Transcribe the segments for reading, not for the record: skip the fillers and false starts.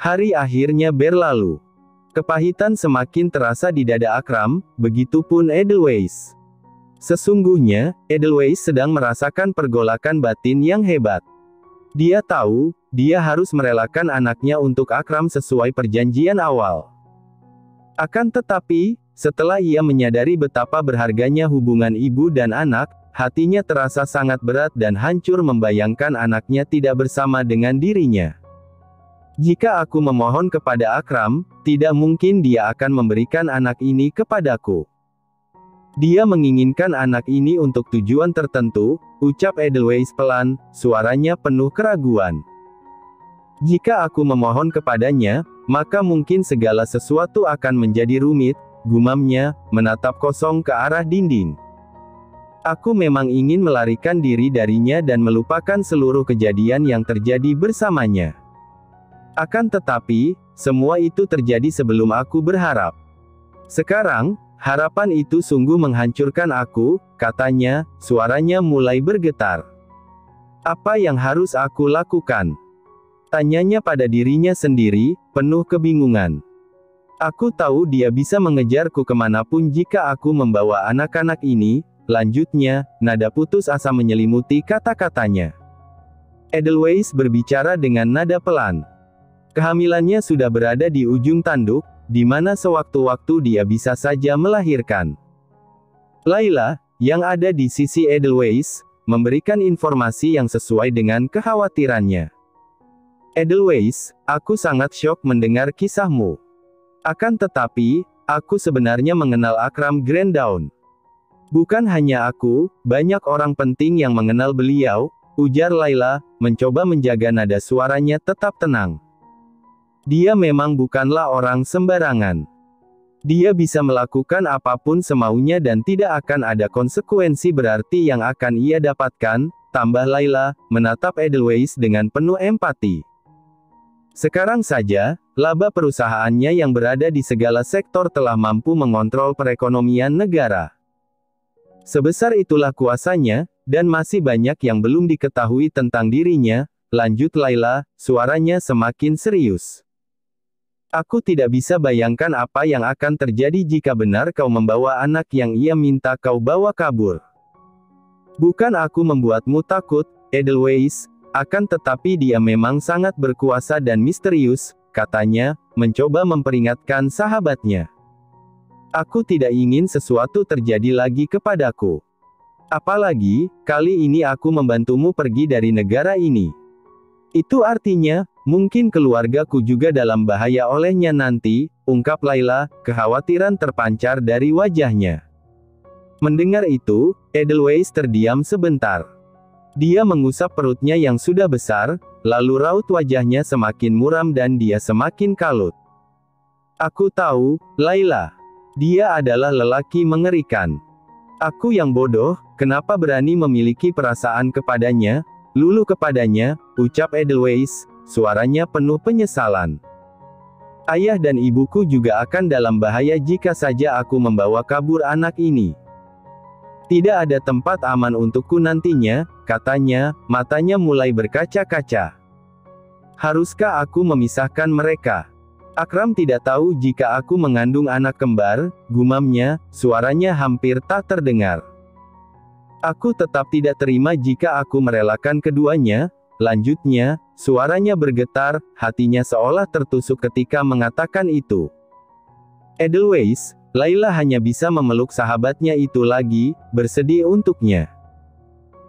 Hari akhirnya berlalu. Kepahitan semakin terasa di dada Akram, begitupun Edelweiss. Sesungguhnya, Edelweiss sedang merasakan pergolakan batin yang hebat. Dia tahu, dia harus merelakan anaknya untuk Akram sesuai perjanjian awal. Akan tetapi, setelah ia menyadari betapa berharganya hubungan ibu dan anak, hatinya terasa sangat berat dan hancur membayangkan anaknya tidak bersama dengan dirinya. Jika aku memohon kepada Akram, tidak mungkin dia akan memberikan anak ini kepadaku. Dia menginginkan anak ini untuk tujuan tertentu, ucap Edelweiss pelan, suaranya penuh keraguan. Jika aku memohon kepadanya, maka mungkin segala sesuatu akan menjadi rumit, gumamnya, menatap kosong ke arah dinding. Aku memang ingin melarikan diri darinya dan melupakan seluruh kejadian yang terjadi bersamanya. Akan tetapi, semua itu terjadi sebelum aku berharap. Sekarang, harapan itu sungguh menghancurkan aku, katanya, suaranya mulai bergetar. Apa yang harus aku lakukan? Tanyanya pada dirinya sendiri, penuh kebingungan. Aku tahu dia bisa mengejarku kemanapun jika aku membawa anak-anak ini, lanjutnya, nada putus asa menyelimuti kata-katanya. Edelweiss berbicara dengan nada pelan. Kehamilannya sudah berada di ujung tanduk, di mana sewaktu-waktu dia bisa saja melahirkan. Laila, yang ada di sisi Edelweiss, memberikan informasi yang sesuai dengan kekhawatirannya. Edelweiss, aku sangat syok mendengar kisahmu. Akan tetapi, aku sebenarnya mengenal Akram Granddawn. Bukan hanya aku, banyak orang penting yang mengenal beliau, ujar Laila, mencoba menjaga nada suaranya tetap tenang. Dia memang bukanlah orang sembarangan. Dia bisa melakukan apapun semaunya dan tidak akan ada konsekuensi berarti yang akan ia dapatkan, tambah Laila, menatap Edelweiss dengan penuh empati. Sekarang saja, laba perusahaannya yang berada di segala sektor telah mampu mengontrol perekonomian negara. Sebesar itulah kuasanya, dan masih banyak yang belum diketahui tentang dirinya, lanjut Laila, suaranya semakin serius. Aku tidak bisa bayangkan apa yang akan terjadi jika benar kau membawa anak yang ia minta kau bawa kabur. Bukan aku membuatmu takut, Edelweiss, akan tetapi dia memang sangat berkuasa dan misterius, katanya, mencoba memperingatkan sahabatnya. Aku tidak ingin sesuatu terjadi lagi kepadaku. Apalagi, kali ini aku membantumu pergi dari negara ini. Itu artinya, mungkin keluargaku juga dalam bahaya olehnya nanti, ungkap Laila, kekhawatiran terpancar dari wajahnya. Mendengar itu, Edelweiss terdiam sebentar. Dia mengusap perutnya yang sudah besar, lalu raut wajahnya semakin muram dan dia semakin kalut. Aku tahu, Laila. Dia adalah lelaki mengerikan. Aku yang bodoh, kenapa berani memiliki perasaan kepadanya, luluh kepadanya, ucap Edelweiss, suaranya penuh penyesalan. Ayah dan ibuku juga akan dalam bahaya jika saja aku membawa kabur anak ini. Tidak ada tempat aman untukku nantinya, katanya, matanya mulai berkaca-kaca. Haruskah aku memisahkan mereka? Akram tidak tahu jika aku mengandung anak kembar, gumamnya, suaranya hampir tak terdengar. Aku tetap tidak terima jika aku merelakan keduanya, lanjutnya, suaranya bergetar, hatinya seolah tertusuk ketika mengatakan itu. Edelweiss, Laila hanya bisa memeluk sahabatnya itu lagi, bersedih untuknya.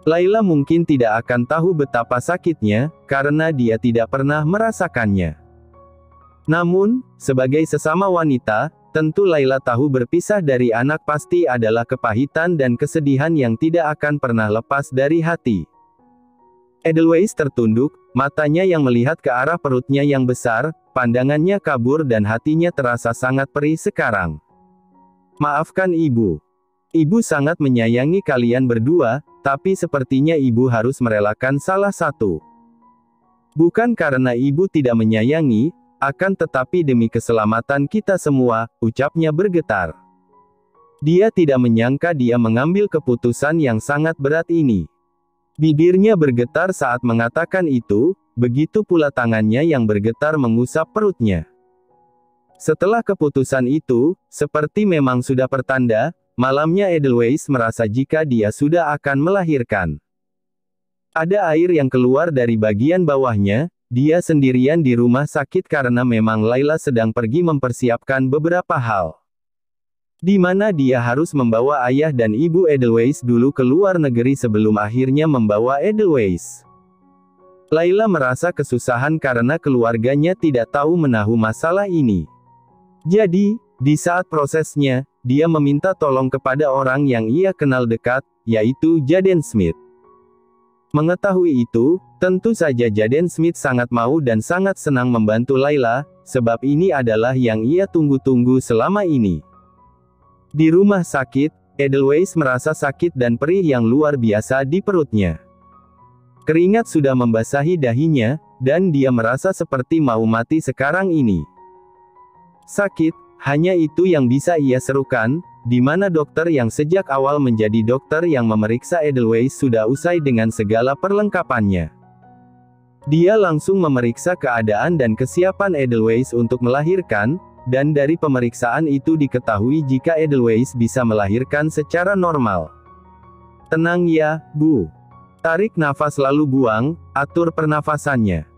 Laila mungkin tidak akan tahu betapa sakitnya, karena dia tidak pernah merasakannya. Namun, sebagai sesama wanita, tentu Laila tahu berpisah dari anak pasti adalah kepahitan dan kesedihan yang tidak akan pernah lepas dari hati. Edelweiss tertunduk, matanya yang melihat ke arah perutnya yang besar, pandangannya kabur dan hatinya terasa sangat perih sekarang. Maafkan ibu. Ibu sangat menyayangi kalian berdua, tapi sepertinya ibu harus merelakan salah satu. Bukan karena ibu tidak menyayangi, akan tetapi demi keselamatan kita semua, ucapnya bergetar. Dia tidak menyangka dia mengambil keputusan yang sangat berat ini. Bibirnya bergetar saat mengatakan itu, begitu pula tangannya yang bergetar mengusap perutnya. Setelah keputusan itu, seperti memang sudah pertanda, malamnya Edelweiss merasa jika dia sudah akan melahirkan. Ada air yang keluar dari bagian bawahnya, dia sendirian di rumah sakit karena memang Layla sedang pergi mempersiapkan beberapa hal. Di mana dia harus membawa ayah dan ibu Edelweiss dulu ke luar negeri sebelum akhirnya membawa Edelweiss. Layla merasa kesusahan karena keluarganya tidak tahu menahu masalah ini. Jadi, di saat prosesnya, dia meminta tolong kepada orang yang ia kenal dekat, yaitu Jaden Smith. Mengetahui itu, tentu saja Jaden Smith sangat mau dan sangat senang membantu Layla, sebab ini adalah yang ia tunggu-tunggu selama ini. Di rumah sakit, Edelweiss merasa sakit dan perih yang luar biasa di perutnya. Keringat sudah membasahi dahinya, dan dia merasa seperti mau mati sekarang ini. Sakit, hanya itu yang bisa ia serukan, di mana dokter yang sejak awal menjadi dokter yang memeriksa Edelweiss sudah usai dengan segala perlengkapannya. Dia langsung memeriksa keadaan dan kesiapan Edelweiss untuk melahirkan, dan dari pemeriksaan itu diketahui jika Edelweiss bisa melahirkan secara normal. Tenang ya, Bu. Tarik nafas lalu buang, atur pernafasannya.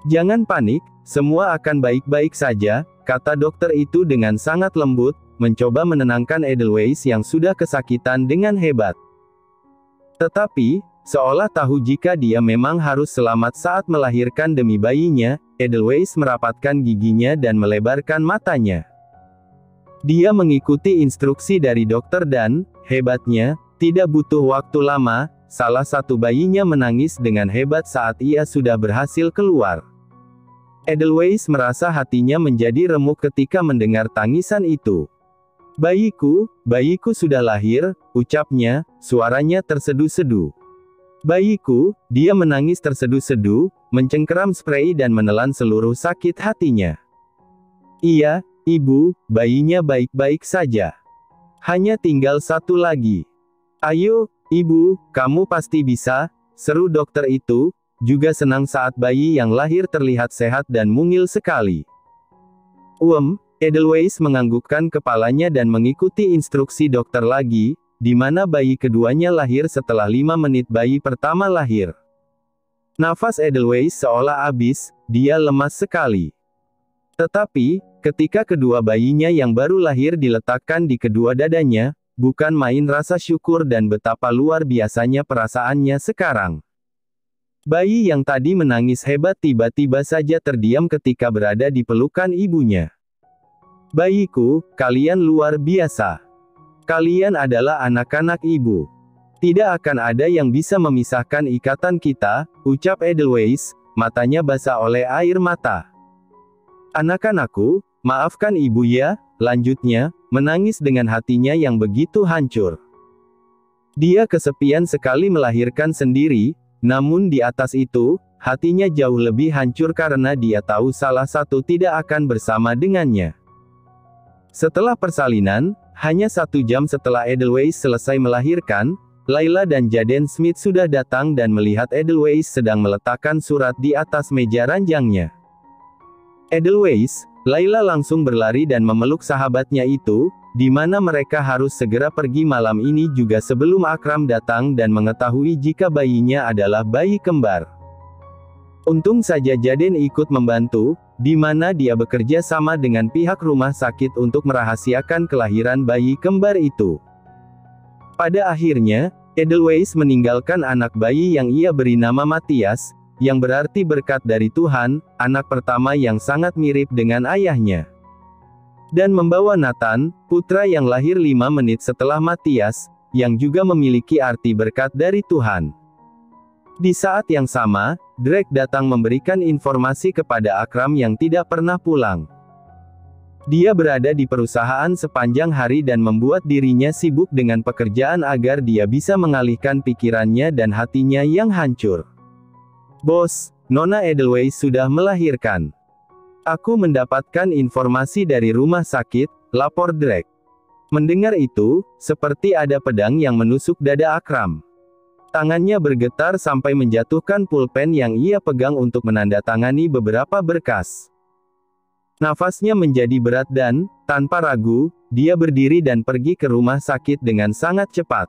Jangan panik, semua akan baik-baik saja, kata dokter itu dengan sangat lembut, mencoba menenangkan Edelweiss yang sudah kesakitan dengan hebat. Tetapi, seolah tahu jika dia memang harus selamat saat melahirkan demi bayinya, Edelweiss merapatkan giginya dan melebarkan matanya. Dia mengikuti instruksi dari dokter dan, hebatnya, tidak butuh waktu lama, salah satu bayinya menangis dengan hebat saat ia sudah berhasil keluar. Edelweiss merasa hatinya menjadi remuk ketika mendengar tangisan itu. Bayiku, bayiku sudah lahir, ucapnya, suaranya terseduh-seduh. Bayiku, dia menangis terseduh-seduh, mencengkeram sprei dan menelan seluruh sakit hatinya. Iya, Ibu, bayinya baik-baik saja. Hanya tinggal satu lagi. Ayo, Ibu, kamu pasti bisa, seru dokter itu, juga senang saat bayi yang lahir terlihat sehat dan mungil sekali. Edelweiss menganggukkan kepalanya dan mengikuti instruksi dokter lagi, di mana bayi keduanya lahir setelah 5 menit bayi pertama lahir. Nafas Edelweiss seolah habis, dia lemas sekali. Tetapi, ketika kedua bayinya yang baru lahir diletakkan di kedua dadanya, bukan main rasa syukur dan betapa luar biasanya perasaannya sekarang. Bayi yang tadi menangis hebat tiba-tiba saja terdiam ketika berada di pelukan ibunya. Bayiku, kalian luar biasa. Kalian adalah anak-anak ibu. Tidak akan ada yang bisa memisahkan ikatan kita, ucap Edelweiss, matanya basah oleh air mata. Anak-anakku, maafkan ibu ya, lanjutnya, menangis dengan hatinya yang begitu hancur. Dia kesepian sekali melahirkan sendiri, namun di atas itu, hatinya jauh lebih hancur karena dia tahu salah satu tidak akan bersama dengannya. Setelah persalinan, hanya 1 jam setelah Edelweiss selesai melahirkan, Layla dan Jaden Smith sudah datang dan melihat Edelweiss sedang meletakkan surat di atas meja ranjangnya. Edelweiss, Layla langsung berlari dan memeluk sahabatnya itu, di mana mereka harus segera pergi malam ini juga sebelum Akram datang dan mengetahui jika bayinya adalah bayi kembar. Untung saja Jaden ikut membantu, di mana dia bekerja sama dengan pihak rumah sakit untuk merahasiakan kelahiran bayi kembar itu. Pada akhirnya, Edelweiss meninggalkan anak bayi yang ia beri nama Matthias, yang berarti berkat dari Tuhan, anak pertama yang sangat mirip dengan ayahnya. Dan membawa Nathan, putra yang lahir 5 menit setelah Matthias, yang juga memiliki arti berkat dari Tuhan. Di saat yang sama, Drake datang memberikan informasi kepada Akram yang tidak pernah pulang. Dia berada di perusahaan sepanjang hari dan membuat dirinya sibuk dengan pekerjaan agar dia bisa mengalihkan pikirannya dan hatinya yang hancur. Bos, Nona Edelweiss sudah melahirkan. Aku mendapatkan informasi dari rumah sakit, lapor Drake. Mendengar itu, seperti ada pedang yang menusuk dada Akram. Tangannya bergetar sampai menjatuhkan pulpen yang ia pegang untuk menandatangani beberapa berkas. Nafasnya menjadi berat dan, tanpa ragu, dia berdiri dan pergi ke rumah sakit dengan sangat cepat.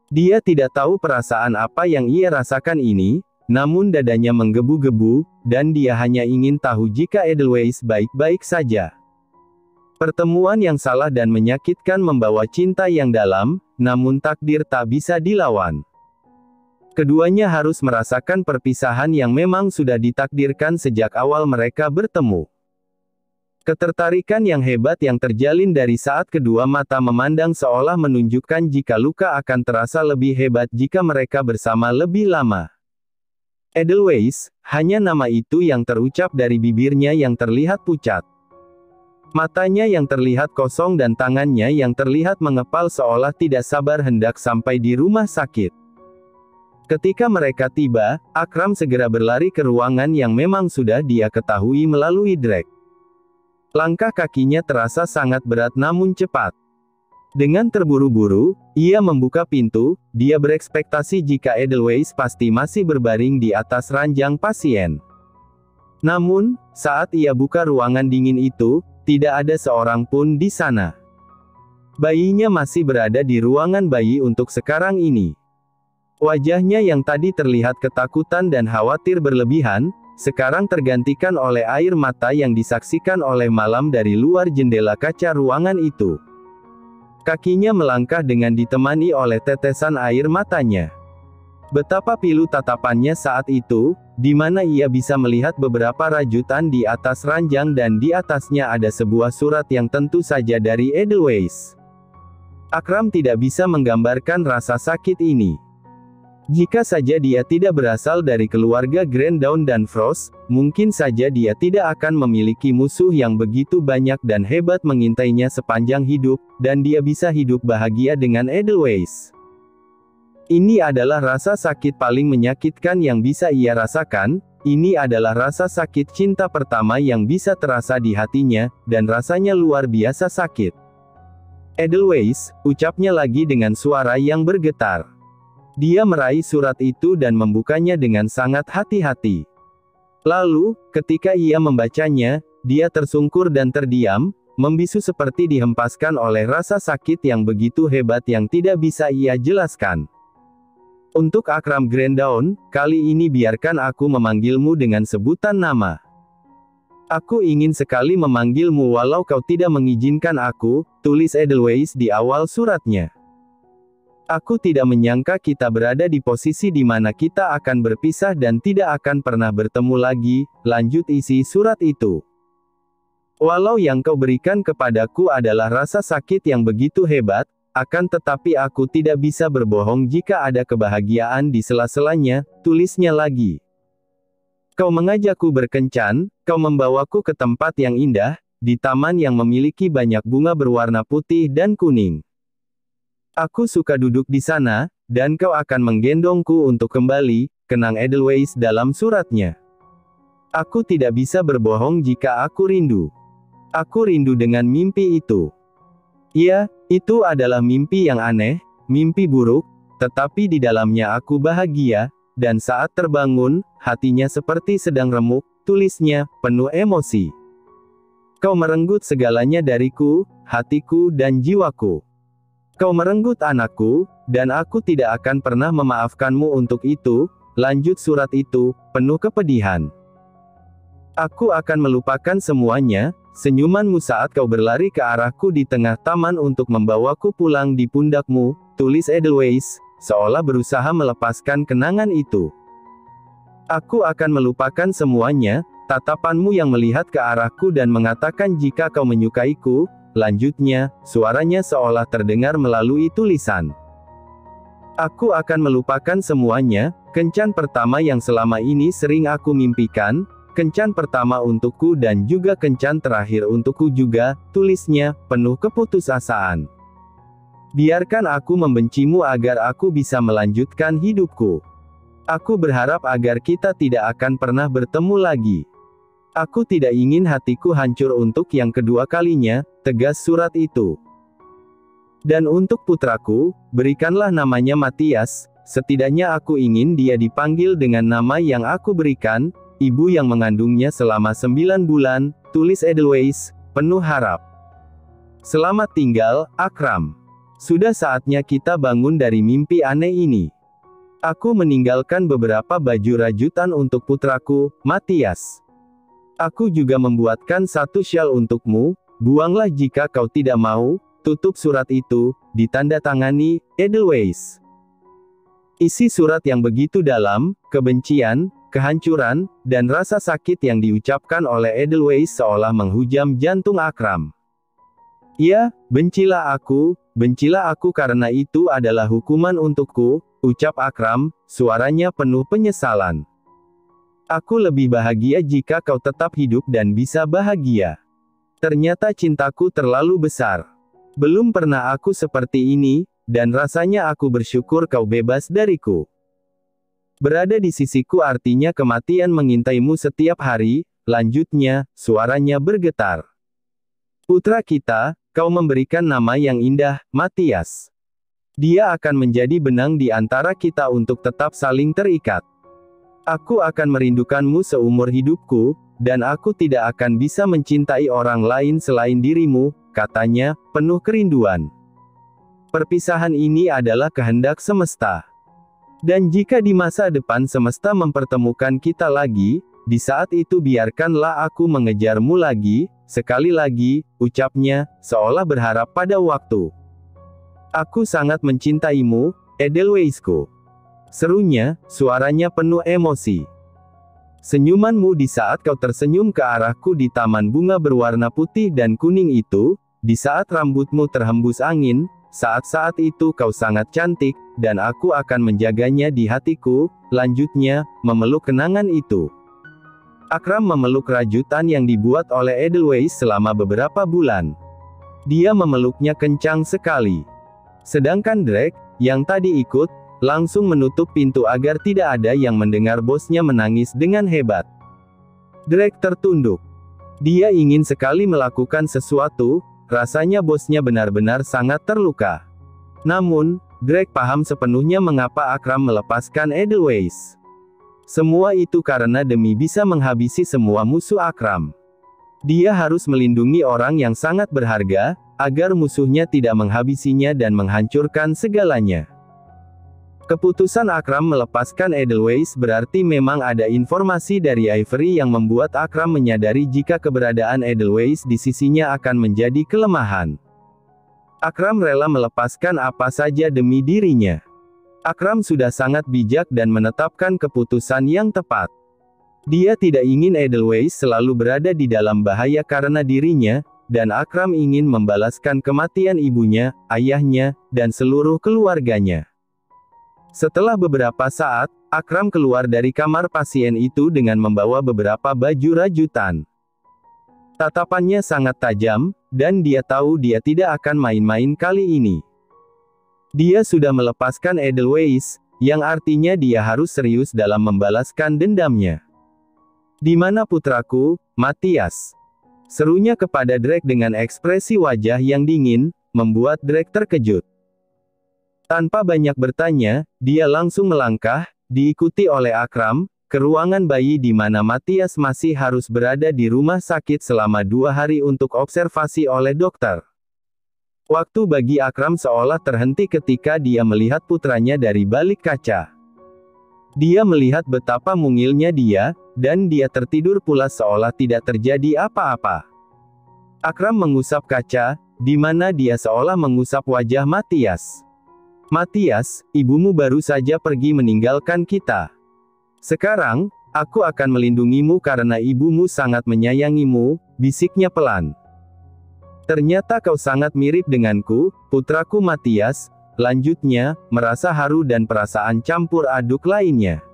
Dia tidak tahu perasaan apa yang ia rasakan ini, namun dadanya menggebu-gebu, dan dia hanya ingin tahu jika Edelweiss baik-baik saja. Pertemuan yang salah dan menyakitkan membawa cinta yang dalam, namun takdir tak bisa dilawan. Keduanya harus merasakan perpisahan yang memang sudah ditakdirkan sejak awal mereka bertemu. Ketertarikan yang hebat yang terjalin dari saat kedua mata memandang seolah menunjukkan jika luka akan terasa lebih hebat jika mereka bersama lebih lama. Edelweiss, hanya nama itu yang terucap dari bibirnya yang terlihat pucat. Matanya yang terlihat kosong dan tangannya yang terlihat mengepal seolah tidak sabar hendak sampai di rumah sakit. Ketika mereka tiba, Akram segera berlari ke ruangan yang memang sudah dia ketahui melalui Drake. Langkah kakinya terasa sangat berat namun cepat. Dengan terburu-buru, ia membuka pintu, dia berekspektasi jika Edelweiss pasti masih berbaring di atas ranjang pasien. Namun, saat ia buka ruangan dingin itu, tidak ada seorang pun di sana. Bayinya masih berada di ruangan bayi untuk sekarang ini. Wajahnya yang tadi terlihat ketakutan dan khawatir berlebihan, sekarang tergantikan oleh air mata yang disaksikan oleh malam dari luar jendela kaca ruangan itu. Kakinya melangkah dengan ditemani oleh tetesan air matanya. Betapa pilu tatapannya saat itu, di mana ia bisa melihat beberapa rajutan di atas ranjang dan di atasnya ada sebuah surat yang tentu saja dari Edelweiss. Akram tidak bisa menggambarkan rasa sakit ini. Jika saja dia tidak berasal dari keluarga Grand Dawn dan Frost, mungkin saja dia tidak akan memiliki musuh yang begitu banyak dan hebat mengintainya sepanjang hidup, dan dia bisa hidup bahagia dengan Edelweiss. Ini adalah rasa sakit paling menyakitkan yang bisa ia rasakan, ini adalah rasa sakit cinta pertama yang bisa terasa di hatinya, dan rasanya luar biasa sakit. Edelweiss, ucapnya lagi dengan suara yang bergetar. Dia meraih surat itu dan membukanya dengan sangat hati-hati. Lalu, ketika ia membacanya, dia tersungkur dan terdiam, membisu seperti dihempaskan oleh rasa sakit yang begitu hebat yang tidak bisa ia jelaskan. Untuk Akram Grand Dawn, kali ini biarkan aku memanggilmu dengan sebutan nama. Aku ingin sekali memanggilmu walau kau tidak mengizinkan aku, tulis Edelweiss di awal suratnya. Aku tidak menyangka kita berada di posisi di mana kita akan berpisah dan tidak akan pernah bertemu lagi, lanjut isi surat itu. Walau yang kau berikan kepadaku adalah rasa sakit yang begitu hebat, akan tetapi aku tidak bisa berbohong jika ada kebahagiaan di sela-selanya, tulisnya lagi. Kau mengajakku berkencan, kau membawaku ke tempat yang indah, di taman yang memiliki banyak bunga berwarna putih dan kuning. Aku suka duduk di sana, dan kau akan menggendongku untuk kembali, kenang Edelweiss dalam suratnya. Aku tidak bisa berbohong jika aku rindu. Aku rindu dengan mimpi itu. Ya, itu adalah mimpi yang aneh, mimpi buruk, tetapi di dalamnya aku bahagia, dan saat terbangun, hatinya seperti sedang remuk, tulisnya, penuh emosi. Kau merenggut segalanya dariku, hatiku dan jiwaku. Kau merenggut anakku, dan aku tidak akan pernah memaafkanmu untuk itu, lanjut surat itu, penuh kepedihan. Aku akan melupakan semuanya, senyumanmu saat kau berlari ke arahku di tengah taman untuk membawaku pulang di pundakmu, tulis Edelweiss, seolah berusaha melepaskan kenangan itu. Aku akan melupakan semuanya, tatapanmu yang melihat ke arahku dan mengatakan jika kau menyukaiku, lanjutnya, suaranya seolah terdengar melalui tulisan. Aku akan melupakan semuanya, kencan pertama yang selama ini sering aku mimpikan, kencan pertama untukku dan juga kencan terakhir untukku juga, tulisnya, penuh keputusasaan. Biarkan aku membencimu agar aku bisa melanjutkan hidupku. Aku berharap agar kita tidak akan pernah bertemu lagi. Aku tidak ingin hatiku hancur untuk yang kedua kalinya, tegas surat itu. Dan untuk putraku, berikanlah namanya Matthias, setidaknya aku ingin dia dipanggil dengan nama yang aku berikan, ibu yang mengandungnya selama 9 bulan, tulis Edelweiss, penuh harap. Selamat tinggal, Akram. Sudah saatnya kita bangun dari mimpi aneh ini. Aku meninggalkan beberapa baju rajutan untuk putraku, Matthias. Aku juga membuatkan satu syal untukmu, buanglah jika kau tidak mau, tutup surat itu, ditandatangani, Edelweiss. Isi surat yang begitu dalam, kebencian, kehancuran, dan rasa sakit yang diucapkan oleh Edelweiss seolah menghujam jantung Akram. Ya, bencilah aku karena itu adalah hukuman untukku, ucap Akram, suaranya penuh penyesalan. Aku lebih bahagia jika kau tetap hidup dan bisa bahagia. Ternyata cintaku terlalu besar. Belum pernah aku seperti ini, dan rasanya aku bersyukur kau bebas dariku. Berada di sisiku artinya kematian mengintaimu setiap hari, lanjutnya, suaranya bergetar. Putra kita, kau memberikan nama yang indah, Matthias. Dia akan menjadi benang di antara kita untuk tetap saling terikat. Aku akan merindukanmu seumur hidupku, dan aku tidak akan bisa mencintai orang lain selain dirimu, katanya, penuh kerinduan. Perpisahan ini adalah kehendak semesta. Dan jika di masa depan semesta mempertemukan kita lagi, di saat itu biarkanlah aku mengejarmu lagi, sekali lagi, ucapnya, seolah berharap pada waktu. Aku sangat mencintaimu, Edelweissku. Serunya, suaranya penuh emosi. Senyumanmu di saat kau tersenyum ke arahku di taman bunga berwarna putih dan kuning itu, di saat rambutmu terhembus angin, saat-saat itu kau sangat cantik, dan aku akan menjaganya di hatiku, lanjutnya, memeluk kenangan itu. Akram memeluk rajutan yang dibuat oleh Edelweiss selama beberapa bulan. Dia memeluknya kencang sekali. Sedangkan Drake, yang tadi ikut, langsung menutup pintu agar tidak ada yang mendengar bosnya menangis dengan hebat. Drake tertunduk. Dia ingin sekali melakukan sesuatu, rasanya bosnya benar-benar sangat terluka. Namun, Drake paham sepenuhnya mengapa Akram melepaskan Edelweiss. Semua itu karena demi bisa menghabisi semua musuh Akram. Dia harus melindungi orang yang sangat berharga, agar musuhnya tidak menghabisinya dan menghancurkan segalanya. Keputusan Akram melepaskan Edelweiss berarti memang ada informasi dari Ivory yang membuat Akram menyadari jika keberadaan Edelweiss di sisinya akan menjadi kelemahan. Akram rela melepaskan apa saja demi dirinya. Akram sudah sangat bijak dan menetapkan keputusan yang tepat. Dia tidak ingin Edelweiss selalu berada di dalam bahaya karena dirinya, dan Akram ingin membalaskan kematian ibunya, ayahnya, dan seluruh keluarganya. Setelah beberapa saat, Akram keluar dari kamar pasien itu dengan membawa beberapa baju rajutan. Tatapannya sangat tajam, dan dia tahu dia tidak akan main-main kali ini. Dia sudah melepaskan Edelweiss, yang artinya dia harus serius dalam membalaskan dendamnya. "Di mana putraku, Matthias?" serunya kepada Drake dengan ekspresi wajah yang dingin, membuat Drake terkejut. Tanpa banyak bertanya, dia langsung melangkah, diikuti oleh Akram, ke ruangan bayi di mana Matthias masih harus berada di rumah sakit selama 2 hari untuk observasi oleh dokter. Waktu bagi Akram seolah terhenti ketika dia melihat putranya dari balik kaca. Dia melihat betapa mungilnya dia, dan dia tertidur pula seolah tidak terjadi apa-apa. Akram mengusap kaca, di mana dia seolah mengusap wajah Matthias. "Matthias, ibumu baru saja pergi meninggalkan kita. Sekarang, aku akan melindungimu karena ibumu sangat menyayangimu," bisiknya pelan. "Ternyata kau sangat mirip denganku, putraku Matthias," lanjutnya, merasa haru dan perasaan campur aduk lainnya.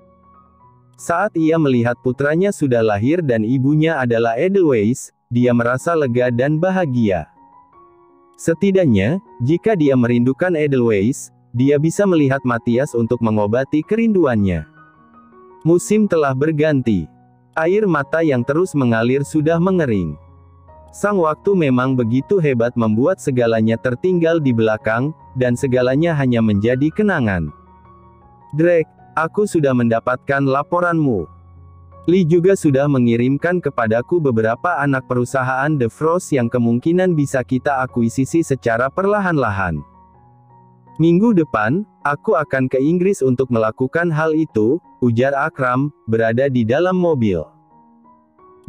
Saat ia melihat putranya sudah lahir dan ibunya adalah Edelweiss, dia merasa lega dan bahagia. Setidaknya, jika dia merindukan Edelweiss, dia bisa melihat Matthias untuk mengobati kerinduannya. Musim telah berganti. Air mata yang terus mengalir sudah mengering. Sang waktu memang begitu hebat membuat segalanya tertinggal di belakang, dan segalanya hanya menjadi kenangan. Drake, aku sudah mendapatkan laporanmu. Lee juga sudah mengirimkan kepadaku beberapa anak perusahaan The Frost yang kemungkinan bisa kita akuisisi secara perlahan-lahan. Minggu depan, aku akan ke Inggris untuk melakukan hal itu, ujar Akram, berada di dalam mobil.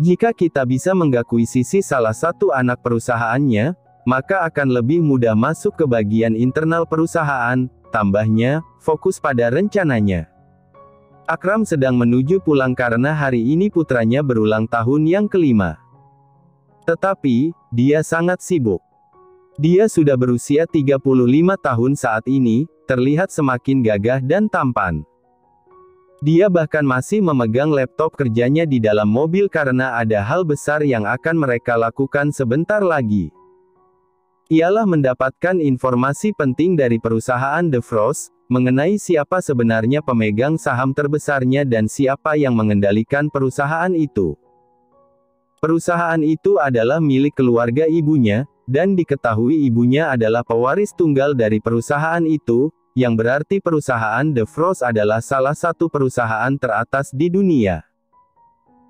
Jika kita bisa mengakuisisi salah satu anak perusahaannya, maka akan lebih mudah masuk ke bagian internal perusahaan, tambahnya, fokus pada rencananya. Akram sedang menuju pulang karena hari ini putranya berulang tahun yang kelima. Tetapi, dia sangat sibuk. Dia sudah berusia 35 tahun saat ini, terlihat semakin gagah dan tampan. Dia bahkan masih memegang laptop kerjanya di dalam mobil karena ada hal besar yang akan mereka lakukan sebentar lagi. Ialah mendapatkan informasi penting dari perusahaan The Frost, mengenai siapa sebenarnya pemegang saham terbesarnya dan siapa yang mengendalikan perusahaan itu. Perusahaan itu adalah milik keluarga ibunya, dan diketahui ibunya adalah pewaris tunggal dari perusahaan itu, yang berarti perusahaan The Frost adalah salah satu perusahaan teratas di dunia.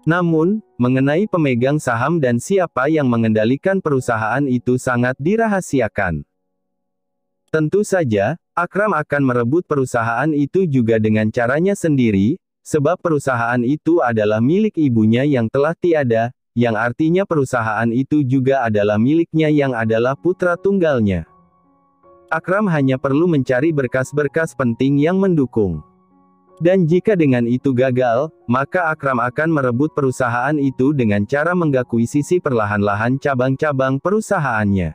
Namun, mengenai pemegang saham dan siapa yang mengendalikan perusahaan itu sangat dirahasiakan. Tentu saja, Akram akan merebut perusahaan itu juga dengan caranya sendiri, sebab perusahaan itu adalah milik ibunya yang telah tiada, yang artinya perusahaan itu juga adalah miliknya yang adalah putra tunggalnya. Akram hanya perlu mencari berkas-berkas penting yang mendukung. Dan jika dengan itu gagal, maka Akram akan merebut perusahaan itu dengan cara mengakuisisi perlahan-lahan cabang-cabang perusahaannya.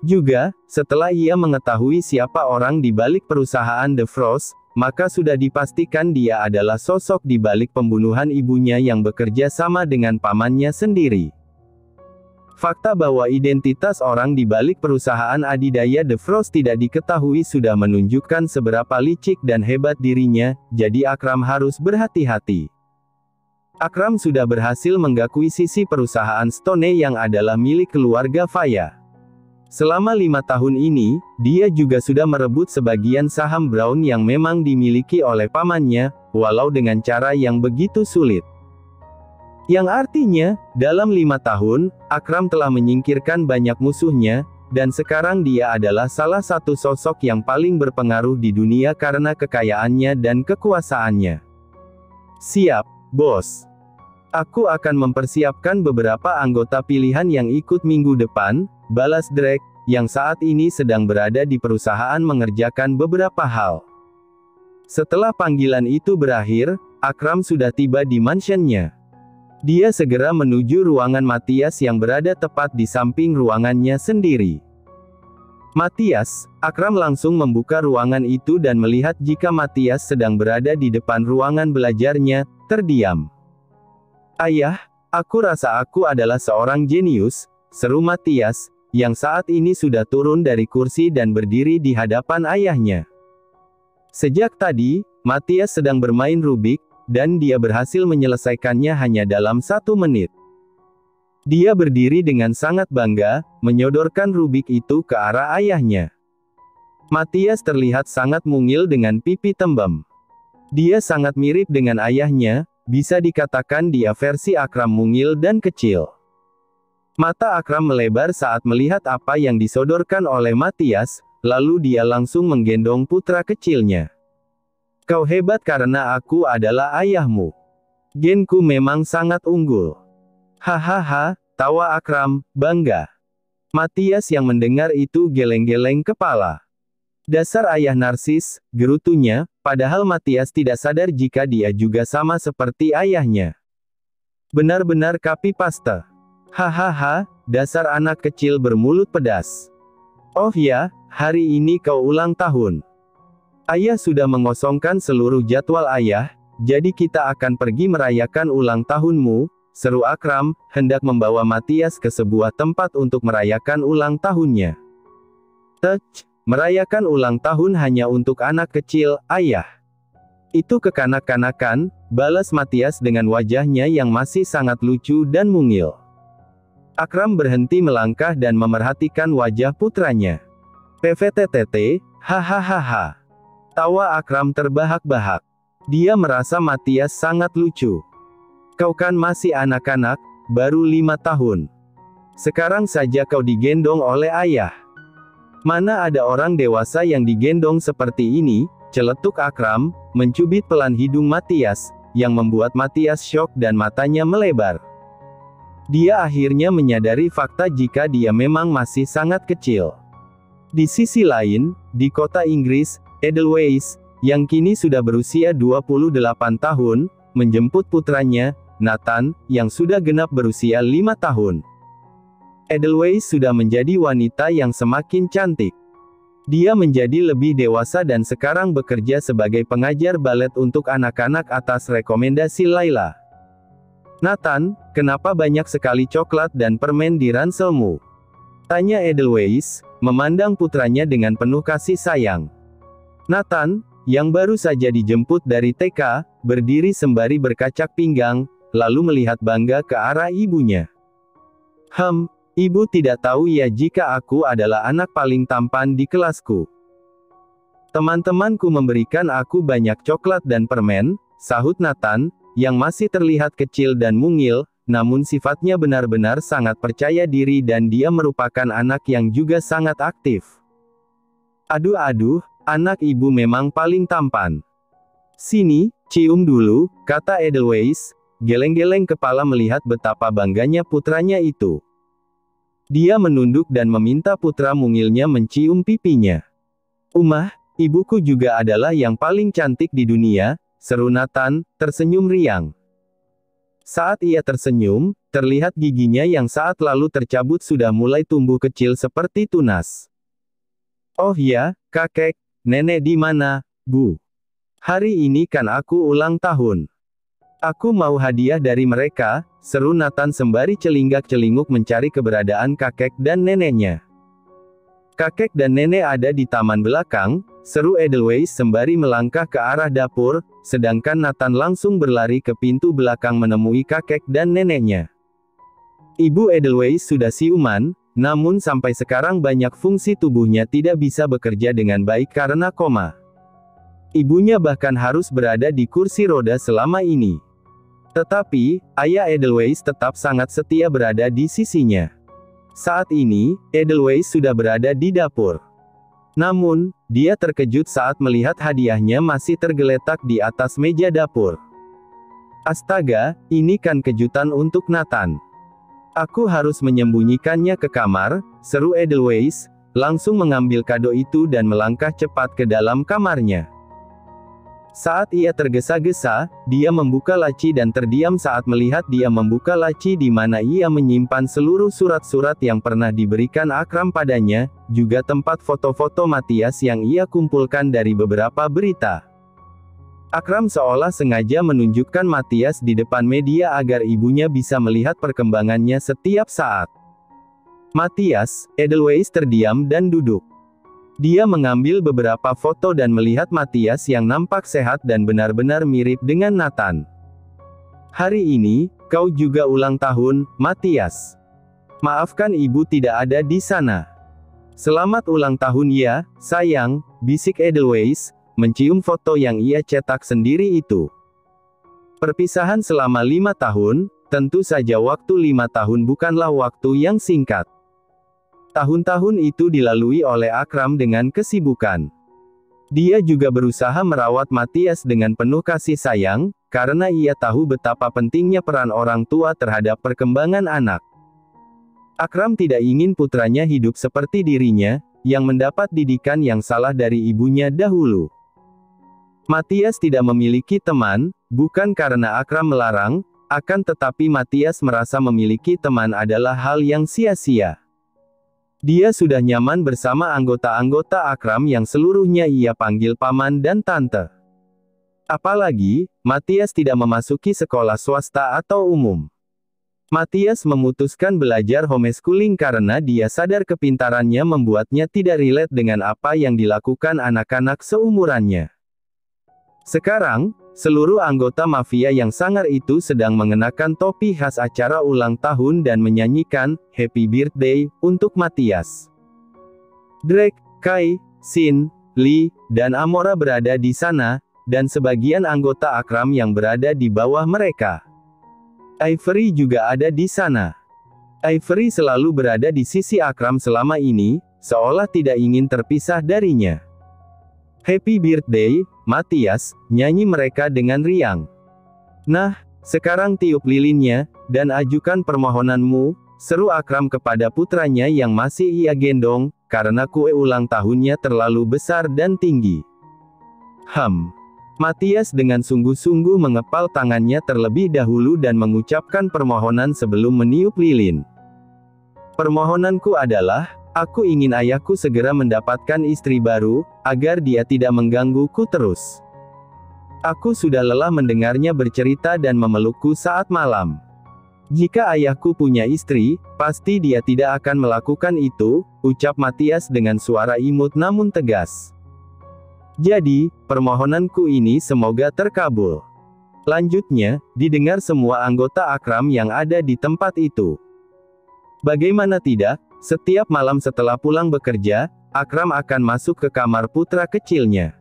Juga, setelah ia mengetahui siapa orang di balik perusahaan The Frost, maka sudah dipastikan dia adalah sosok di balik pembunuhan ibunya yang bekerja sama dengan pamannya sendiri. Fakta bahwa identitas orang di balik perusahaan adidaya The Frost tidak diketahui sudah menunjukkan seberapa licik dan hebat dirinya, jadi Akram harus berhati-hati. Akram sudah berhasil mengakuisisi perusahaan Stone yang adalah milik keluarga Faya. Selama 5 tahun ini, dia juga sudah merebut sebagian saham Brown yang memang dimiliki oleh pamannya, walau dengan cara yang begitu sulit. Yang artinya, dalam 5 tahun, Akram telah menyingkirkan banyak musuhnya, dan sekarang dia adalah salah satu sosok yang paling berpengaruh di dunia karena kekayaannya dan kekuasaannya. Siap, bos. Aku akan mempersiapkan beberapa anggota pilihan yang ikut minggu depan, balas Drake, yang saat ini sedang berada di perusahaan mengerjakan beberapa hal. Setelah panggilan itu berakhir, Akram sudah tiba di mansionnya. Dia segera menuju ruangan Matthias yang berada tepat di samping ruangannya sendiri. Matthias, Akram langsung membuka ruangan itu dan melihat jika Matthias sedang berada di depan ruangan belajarnya, terdiam. Ayah, aku rasa aku adalah seorang jenius, seru Matthias, yang saat ini sudah turun dari kursi dan berdiri di hadapan ayahnya. Sejak tadi, Matthias sedang bermain Rubik, dan dia berhasil menyelesaikannya hanya dalam 1 menit. Dia berdiri dengan sangat bangga, menyodorkan Rubik itu ke arah ayahnya. Matthias terlihat sangat mungil dengan pipi tembem. Dia sangat mirip dengan ayahnya, bisa dikatakan dia versi Akram mungil dan kecil. Mata Akram melebar saat melihat apa yang disodorkan oleh Matthias, lalu dia langsung menggendong putra kecilnya. Kau hebat karena aku adalah ayahmu. Genku memang sangat unggul. Hahaha, tawa Akram, bangga. Matthias yang mendengar itu geleng-geleng kepala. Dasar ayah narsis, gerutunya, padahal Matthias tidak sadar jika dia juga sama seperti ayahnya. Benar-benar copy-paste. Hahaha, dasar anak kecil bermulut pedas. Oh ya, hari ini kau ulang tahun. Ayah sudah mengosongkan seluruh jadwal ayah, jadi kita akan pergi merayakan ulang tahunmu, seru Akram, hendak membawa Matthias ke sebuah tempat untuk merayakan ulang tahunnya. Merayakan ulang tahun hanya untuk anak kecil, ayah. Itu kekanak-kanakan, balas Matthias dengan wajahnya yang masih sangat lucu dan mungil. Akram berhenti melangkah dan memerhatikan wajah putranya. PVTTT, hahaha. Tawa Akram terbahak-bahak. Dia merasa Matthias sangat lucu. Kau kan masih anak-anak, baru 5 tahun. Sekarang saja kau digendong oleh ayah. Mana ada orang dewasa yang digendong seperti ini, celetuk Akram, mencubit pelan hidung Matthias, yang membuat Matthias syok dan matanya melebar. Dia akhirnya menyadari fakta jika dia memang masih sangat kecil. Di sisi lain, di kota Inggris, Edelweiss, yang kini sudah berusia 28 tahun, menjemput putranya, Nathan, yang sudah genap berusia 5 tahun. Edelweiss sudah menjadi wanita yang semakin cantik. Dia menjadi lebih dewasa dan sekarang bekerja sebagai pengajar balet untuk anak-anak atas rekomendasi Layla. Nathan, kenapa banyak sekali coklat dan permen di ranselmu? Tanya Edelweiss, memandang putranya dengan penuh kasih sayang. Nathan, yang baru saja dijemput dari TK, berdiri sembari berkacak pinggang, lalu melihat bangga ke arah ibunya. Ibu tidak tahu ya jika aku adalah anak paling tampan di kelasku. Teman-temanku memberikan aku banyak coklat dan permen, sahut Nathan, yang masih terlihat kecil dan mungil, namun sifatnya benar-benar sangat percaya diri dan dia merupakan anak yang juga sangat aktif. Aduh, anak ibu memang paling tampan. Sini, cium dulu, kata Edelweiss, geleng-geleng kepala melihat betapa bangganya putranya itu. Dia menunduk dan meminta putra mungilnya mencium pipinya. Ibuku juga adalah yang paling cantik di dunia, seru Nathan, tersenyum riang. Saat ia tersenyum, terlihat giginya yang saat lalu tercabut sudah mulai tumbuh kecil seperti tunas. Oh ya, kakek, nenek di mana, Bu? Hari ini kan aku ulang tahun. Aku mau hadiah dari mereka, seru Nathan sembari celinggak-celinguk mencari keberadaan kakek dan neneknya. Kakek dan nenek ada di taman belakang, seru Edelweiss sembari melangkah ke arah dapur, sedangkan Nathan langsung berlari ke pintu belakang menemui kakek dan neneknya. Ibu Edelweiss sudah siuman, namun sampai sekarang banyak fungsi tubuhnya tidak bisa bekerja dengan baik karena koma. Ibunya bahkan harus berada di kursi roda selama ini. Tetapi, ayah Edelweiss tetap sangat setia berada di sisinya. Saat ini, Edelweiss sudah berada di dapur. Namun, dia terkejut saat melihat hadiahnya masih tergeletak di atas meja dapur. Astaga, ini kan kejutan untuk Nathan. Aku harus menyembunyikannya ke kamar, seru Edelweiss, langsung mengambil kado itu dan melangkah cepat ke dalam kamarnya. Saat ia tergesa-gesa, dia membuka laci dan terdiam saat melihat dia membuka laci di mana ia menyimpan seluruh surat-surat yang pernah diberikan Akram padanya, juga tempat foto-foto Matthias yang ia kumpulkan dari beberapa berita. Akram seolah sengaja menunjukkan Matthias di depan media agar ibunya bisa melihat perkembangannya setiap saat. Matthias, Edelweiss terdiam dan duduk. Dia mengambil beberapa foto dan melihat Matthias yang nampak sehat dan benar-benar mirip dengan Nathan. Hari ini, kau juga ulang tahun, Matthias. Maafkan ibu tidak ada di sana. Selamat ulang tahun ya, sayang, bisik Edelweiss, mencium foto yang ia cetak sendiri itu. Perpisahan selama 5 tahun, tentu saja waktu 5 tahun bukanlah waktu yang singkat. Tahun-tahun itu dilalui oleh Akram dengan kesibukan. Dia juga berusaha merawat Matthias dengan penuh kasih sayang, karena ia tahu betapa pentingnya peran orang tua terhadap perkembangan anak. Akram tidak ingin putranya hidup seperti dirinya, yang mendapat didikan yang salah dari ibunya dahulu. Matthias tidak memiliki teman, bukan karena Akram melarang, akan tetapi Matthias merasa memiliki teman adalah hal yang sia-sia. Dia sudah nyaman bersama anggota-anggota Akram yang seluruhnya ia panggil paman dan tante. Apalagi, Matthias tidak memasuki sekolah swasta atau umum. Matthias memutuskan belajar homeschooling karena dia sadar kepintarannya membuatnya tidak relate dengan apa yang dilakukan anak-anak seumurannya. Sekarang, seluruh anggota mafia yang sangar itu sedang mengenakan topi khas acara ulang tahun dan menyanyikan Happy Birthday untuk Matthias. Drake, Kai, Sin, Lee, dan Amora berada di sana, dan sebagian anggota Akram yang berada di bawah mereka. Ivory juga ada di sana. Ivory selalu berada di sisi Akram selama ini, seolah tidak ingin terpisah darinya. Happy birthday, Matthias, nyanyi mereka dengan riang. Nah, sekarang tiup lilinnya, dan ajukan permohonanmu, seru Akram kepada putranya yang masih ia gendong, karena kue ulang tahunnya terlalu besar dan tinggi. Matthias dengan sungguh-sungguh mengepal tangannya terlebih dahulu dan mengucapkan permohonan sebelum meniup lilin. Permohonanku adalah, aku ingin ayahku segera mendapatkan istri baru, agar dia tidak menggangguku terus. Aku sudah lelah mendengarnya bercerita dan memelukku saat malam. Jika ayahku punya istri, pasti dia tidak akan melakukan itu, ucap Matthias dengan suara imut namun tegas. Jadi, permohonanku ini semoga terkabul. Lanjutnya, didengar semua anggota Akram yang ada di tempat itu. Bagaimana tidak, setiap malam setelah pulang bekerja, Akram akan masuk ke kamar putra kecilnya.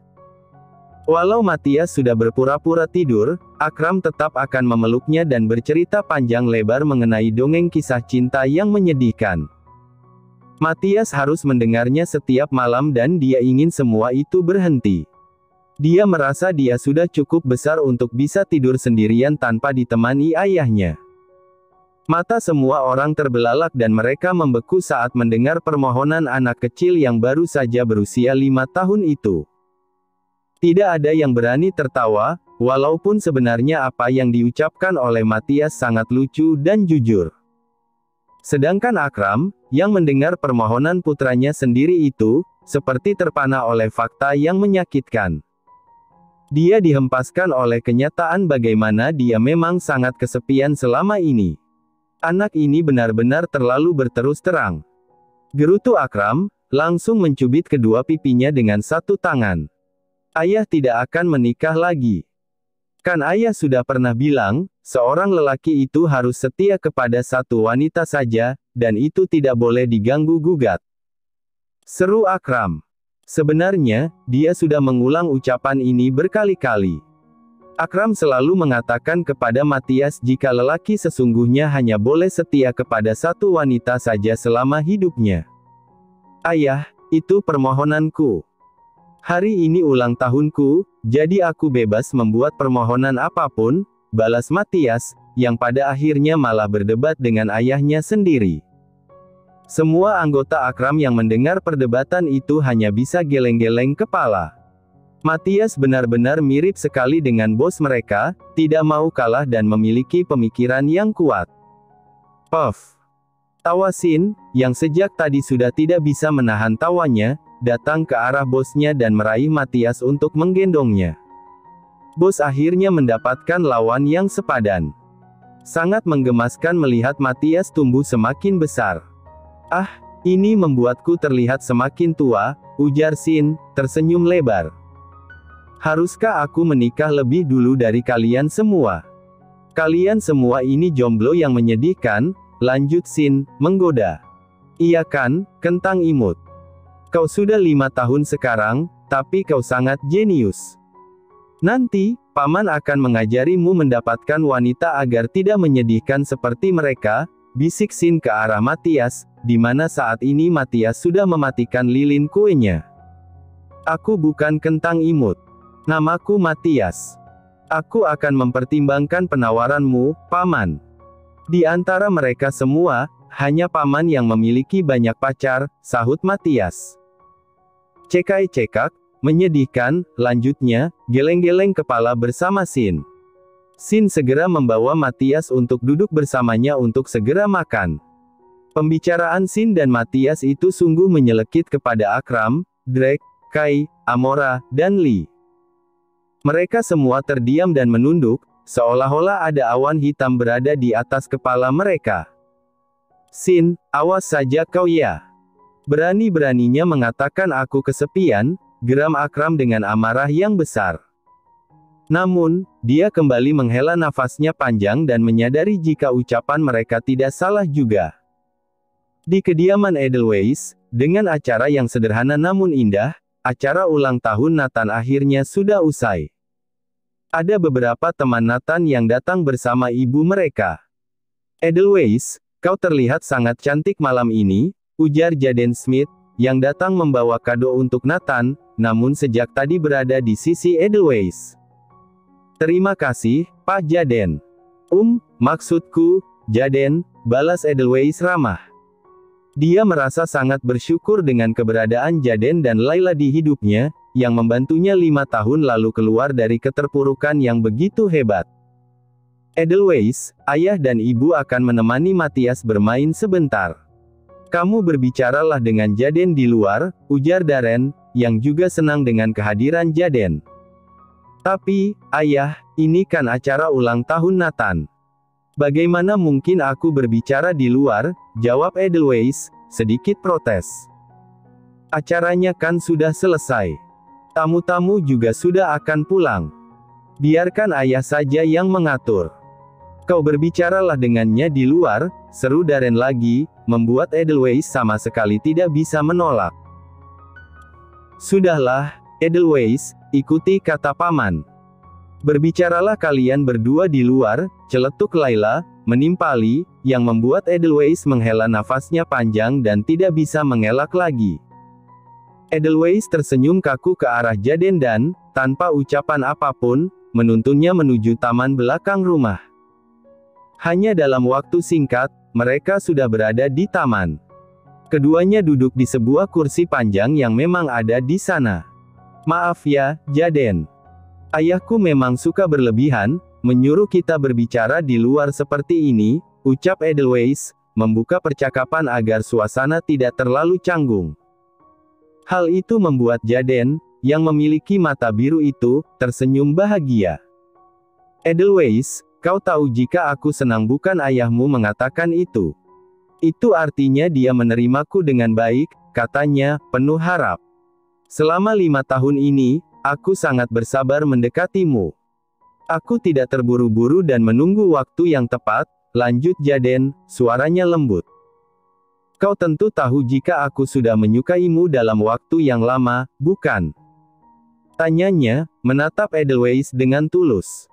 Walau Matthias sudah berpura-pura tidur, Akram tetap akan memeluknya dan bercerita panjang lebar mengenai dongeng kisah cinta yang menyedihkan. Matthias harus mendengarnya setiap malam dan dia ingin semua itu berhenti. Dia merasa dia sudah cukup besar untuk bisa tidur sendirian tanpa ditemani ayahnya. Mata semua orang terbelalak dan mereka membeku saat mendengar permohonan anak kecil yang baru saja berusia 5 tahun itu. Tidak ada yang berani tertawa, walaupun sebenarnya apa yang diucapkan oleh Matthias sangat lucu dan jujur. Sedangkan Akram, yang mendengar permohonan putranya sendiri itu, seperti terpana oleh fakta yang menyakitkan. Dia dihempaskan oleh kenyataan bagaimana dia memang sangat kesepian selama ini. Anak ini benar-benar terlalu berterus terang. Gerutu Akram, langsung mencubit kedua pipinya dengan satu tangan. Ayah tidak akan menikah lagi. Kan ayah sudah pernah bilang, seorang lelaki itu harus setia kepada satu wanita saja, dan itu tidak boleh diganggu-gugat. Seru Akram. Sebenarnya, dia sudah mengulang ucapan ini berkali-kali. Akram selalu mengatakan kepada Matthias jika lelaki sesungguhnya hanya boleh setia kepada satu wanita saja selama hidupnya. Ayah, itu permohonanku. Hari ini ulang tahunku, jadi aku bebas membuat permohonan apapun, balas Matthias, yang pada akhirnya malah berdebat dengan ayahnya sendiri. Semua anggota Akram yang mendengar perdebatan itu hanya bisa geleng-geleng kepala. Matthias benar-benar mirip sekali dengan bos mereka, tidak mau kalah dan memiliki pemikiran yang kuat. Puff. Tawa Sin, yang sejak tadi sudah tidak bisa menahan tawanya, datang ke arah bosnya dan meraih Matthias untuk menggendongnya. Bos akhirnya mendapatkan lawan yang sepadan. Sangat menggemaskan melihat Matthias tumbuh semakin besar. Ah, ini membuatku terlihat semakin tua, ujar Sin, tersenyum lebar. Haruskah aku menikah lebih dulu dari kalian semua? Kalian semua ini jomblo yang menyedihkan, lanjut Sin, menggoda. Iya kan, kentang imut. Kau sudah 5 tahun sekarang, tapi kau sangat jenius. Nanti, paman akan mengajarimu mendapatkan wanita agar tidak menyedihkan seperti mereka, bisik Sin ke arah Matthias, di mana saat ini Matthias sudah mematikan lilin kuenya. Aku bukan kentang imut. Namaku Matthias. Aku akan mempertimbangkan penawaranmu, paman. Di antara mereka semua, hanya paman yang memiliki banyak pacar, sahut Matthias. Cekai-cekak, menyedihkan, lanjutnya, geleng-geleng kepala bersama Sin. Sin segera membawa Matthias untuk duduk bersamanya untuk segera makan. Pembicaraan Sin dan Matthias itu sungguh menyelekit kepada Akram, Drake, Kai, Amora, dan Lee. Mereka semua terdiam dan menunduk, seolah-olah ada awan hitam berada di atas kepala mereka. Sin, awas saja kau ya. Berani-beraninya mengatakan aku kesepian, geram Akram dengan amarah yang besar. Namun, dia kembali menghela nafasnya panjang dan menyadari jika ucapan mereka tidak salah juga. Di kediaman Edelweiss, dengan acara yang sederhana namun indah, acara ulang tahun Nathan akhirnya sudah usai. Ada beberapa teman Nathan yang datang bersama ibu mereka. "Edelweiss, kau terlihat sangat cantik malam ini," ujar Jaden Smith, yang datang membawa kado untuk Nathan, namun sejak tadi berada di sisi Edelweiss. "Terima kasih, Pak Jaden." Maksudku, Jaden," balas Edelweiss ramah. Dia merasa sangat bersyukur dengan keberadaan Jaden dan Layla di hidupnya, yang membantunya 5 tahun lalu keluar dari keterpurukan yang begitu hebat. "Edelweiss, ayah dan ibu akan menemani Matthias bermain sebentar. Kamu berbicaralah dengan Jaden di luar," ujar Darren, yang juga senang dengan kehadiran Jaden. "Tapi, ayah, ini kan acara ulang tahun Nathan. Bagaimana mungkin aku berbicara di luar?" jawab Edelweiss, sedikit protes. "Acaranya kan sudah selesai. Tamu-tamu juga sudah akan pulang. Biarkan ayah saja yang mengatur." "Kau berbicaralah dengannya di luar," seru Darren lagi, membuat Edelweiss sama sekali tidak bisa menolak. "Sudahlah, Edelweiss, ikuti kata paman. Berbicaralah kalian berdua di luar," celetuk Layla, menimpali, yang membuat Edelweiss menghela nafasnya panjang dan tidak bisa mengelak lagi. Edelweiss tersenyum kaku ke arah Jaden dan, tanpa ucapan apapun, menuntunnya menuju taman belakang rumah. Hanya dalam waktu singkat, mereka sudah berada di taman. Keduanya duduk di sebuah kursi panjang yang memang ada di sana. "Maaf ya, Jaden. Ayahku memang suka berlebihan, menyuruh kita berbicara di luar seperti ini," ucap Edelweiss, membuka percakapan agar suasana tidak terlalu canggung. Hal itu membuat Jaden, yang memiliki mata biru itu, tersenyum bahagia. "Edelweiss, kau tahu jika aku senang bukan ayahmu mengatakan itu. Itu artinya dia menerimaku dengan baik," katanya, penuh harap. "Selama 5 tahun ini, aku sangat bersabar mendekatimu. Aku tidak terburu-buru dan menunggu waktu yang tepat," lanjut Jaden, suaranya lembut. "Kau tentu tahu jika aku sudah menyukaimu dalam waktu yang lama, bukan?" tanyanya, menatap Edelweiss dengan tulus.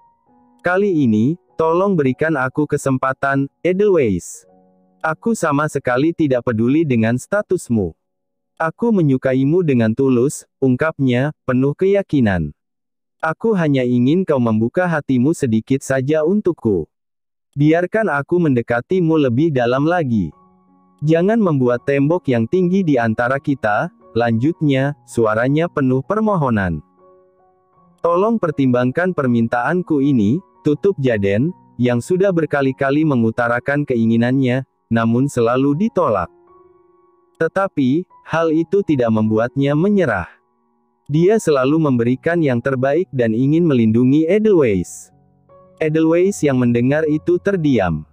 "Kali ini, tolong berikan aku kesempatan, Edelweiss. Aku sama sekali tidak peduli dengan statusmu. Aku menyukaimu dengan tulus," ungkapnya, penuh keyakinan. "Aku hanya ingin kau membuka hatimu sedikit saja untukku. Biarkan aku mendekatimu lebih dalam lagi. Jangan membuat tembok yang tinggi di antara kita," lanjutnya, suaranya penuh permohonan. "Tolong pertimbangkan permintaanku ini," tutup Jaden, yang sudah berkali-kali mengutarakan keinginannya, namun selalu ditolak. Tetapi, hal itu tidak membuatnya menyerah. Dia selalu memberikan yang terbaik dan ingin melindungi Edelweiss. Edelweiss yang mendengar itu terdiam.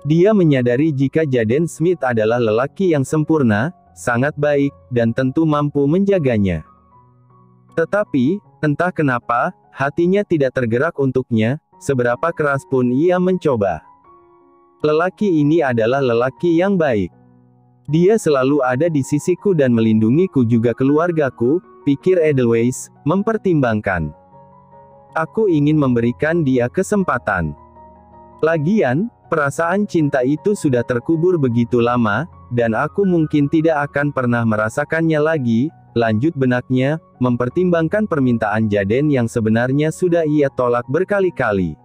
Dia menyadari jika Jaden Smith adalah lelaki yang sempurna, sangat baik, dan tentu mampu menjaganya. Tetapi, entah kenapa, hatinya tidak tergerak untuknya, seberapa keras pun ia mencoba. "Lelaki ini adalah lelaki yang baik. Dia selalu ada di sisiku dan melindungiku juga keluargaku," pikir Edelweiss, mempertimbangkan. "Aku ingin memberikan dia kesempatan. Lagian, perasaan cinta itu sudah terkubur begitu lama, dan aku mungkin tidak akan pernah merasakannya lagi," lanjut benaknya, mempertimbangkan permintaan Jaden yang sebenarnya sudah ia tolak berkali-kali.